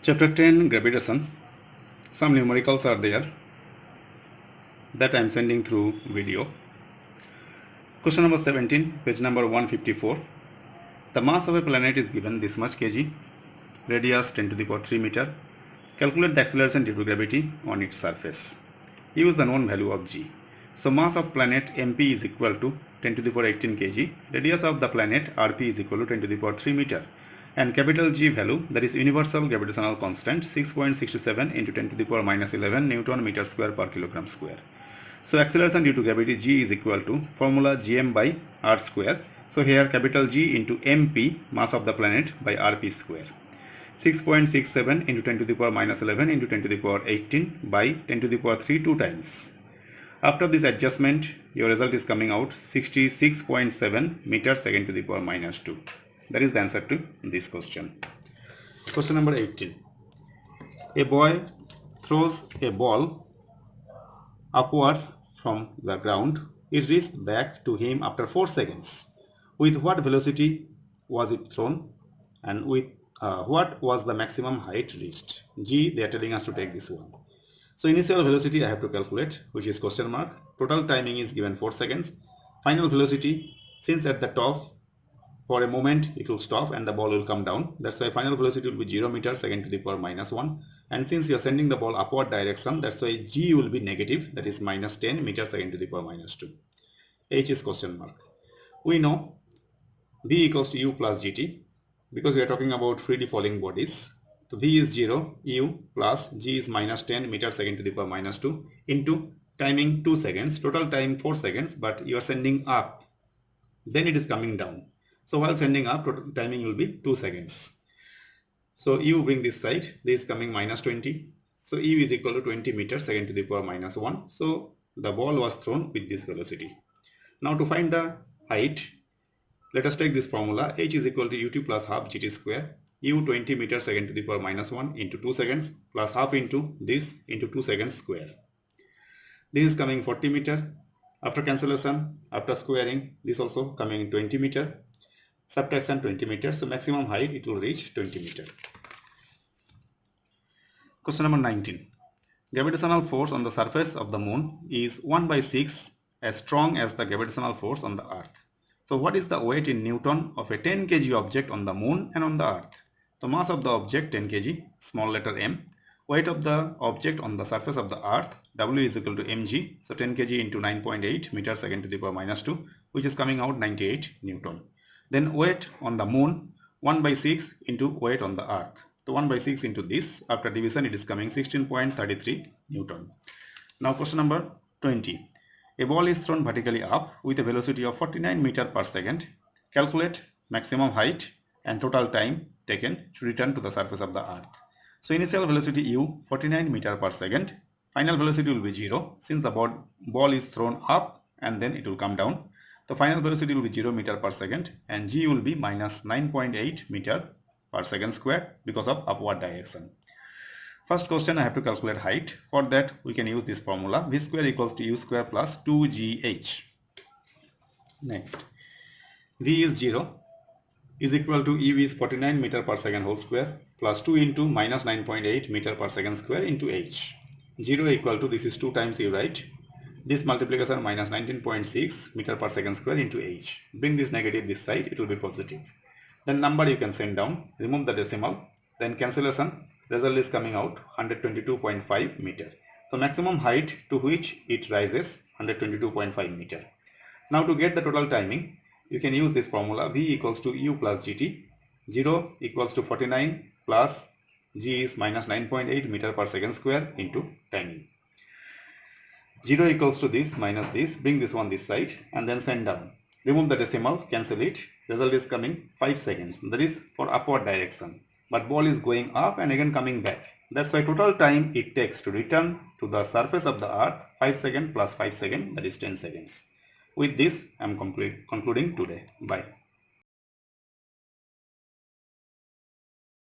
Chapter 10 Gravitation. Some numericals are there that I am sending through video. Question number 17, page number 154. The mass of a planet is given this much kg, radius 10 to the power 3 meter. Calculate the acceleration due to gravity on its surface. Use the known value of g. So mass of planet MP is equal to 10 to the power 18 kg. Radius of the planet RP is equal to 10 to the power 3 meter. And capital G value, that is universal gravitational constant, 6.67 into 10 to the power minus 11 Newton meter square per kilogram square. So acceleration due to gravity G is equal to formula Gm by R square. So here capital G into MP, mass of the planet, by RP square. 6.67 into 10 to the power minus 11 into 10 to the power 18 by 10 to the power 3 2 times. After this adjustment, your result is coming out 66.7 meter second to the power minus 2. That is the answer to this question. Question number 18. A boy throws a ball upwards from the ground. It reached back to him after 4 seconds. With what velocity was it thrown, and with what was the maximum height reached? G, they are telling us to take this one. So initial velocity I have to calculate, which is question mark. Total timing is given 4 seconds. Final velocity, since at the top for a moment it will stop and the ball will come down, that's why final velocity will be 0 meter second to the power minus 1. And since you are sending the ball upward direction, that's why G will be negative, that is minus 10 meter second to the power minus 2. H is question mark. We know V equals to U plus GT because we are talking about freely falling bodies. So V is 0, U plus G is minus 10 meter second to the power minus 2 into timing 2 seconds, total time 4 seconds, but you are sending up, then it is coming down. So while sending up, total timing will be 2 seconds. So U bring this side, this is coming minus 20. So U is equal to 20 meters second to the power minus 1. So the ball was thrown with this velocity. Now to find the height, let us take this formula. H is equal to ut plus half gt square. U 20 meters second to the power minus 1 into 2 seconds plus half into this into 2 seconds square. This is coming 40 meter. After cancellation, after squaring, this also coming 20 meter. Subtraction 20 meters. So maximum height it will reach 20 meter. Question number 19. Gravitational force on the surface of the moon is 1 by 6 as strong as the gravitational force on the earth. So what is the weight in Newton of a 10 kg object on the moon and on the earth? The mass of the object 10 kg, small letter m. Weight of the object on the surface of the earth, W is equal to mg. So 10 kg into 9.8 meter second to the power minus 2, which is coming out 98 Newton. Then weight on the moon, 1 by 6 into weight on the earth. So 1 by 6 into this, after division it is coming 16.33 Newton. Now question number 20. A ball is thrown vertically up with a velocity of 49 meter per second. Calculate maximum height and total time taken to return to the surface of the earth. So initial velocity U 49 meter per second. Final velocity will be 0 since the ball is thrown up and then it will come down. The final velocity will be 0 meter per second and G will be minus 9.8 meter per second square because of upward direction. First question, I have to calculate height. For that we can use this formula. V square equals to U square plus 2GH. Next, V is 0 is equal to EV is 49 meter per second whole square plus 2 into minus 9.8 meter per second square into H. 0 equal to, this is 2 times U, right? This multiplication minus 19.6 meter per second square into H. Bring this negative this side, it will be positive. Then number you can send down, remove the decimal, then cancellation, result is coming out 122.5 meter. So maximum height to which it rises 122.5 meter. Now to get the total timing, you can use this formula. V equals to U plus GT. 0 equals to 49 plus G is minus 9.8 meter per second square into timing. 0 equals to this minus this, bring this one this side and then send down. Remove the decimal, cancel it. Result is coming 5 seconds. That is for upward direction. But ball is going up and again coming back. That's why total time it takes to return to the surface of the earth 5 seconds plus 5 seconds, that is 10 seconds. With this I am concluding today. Bye.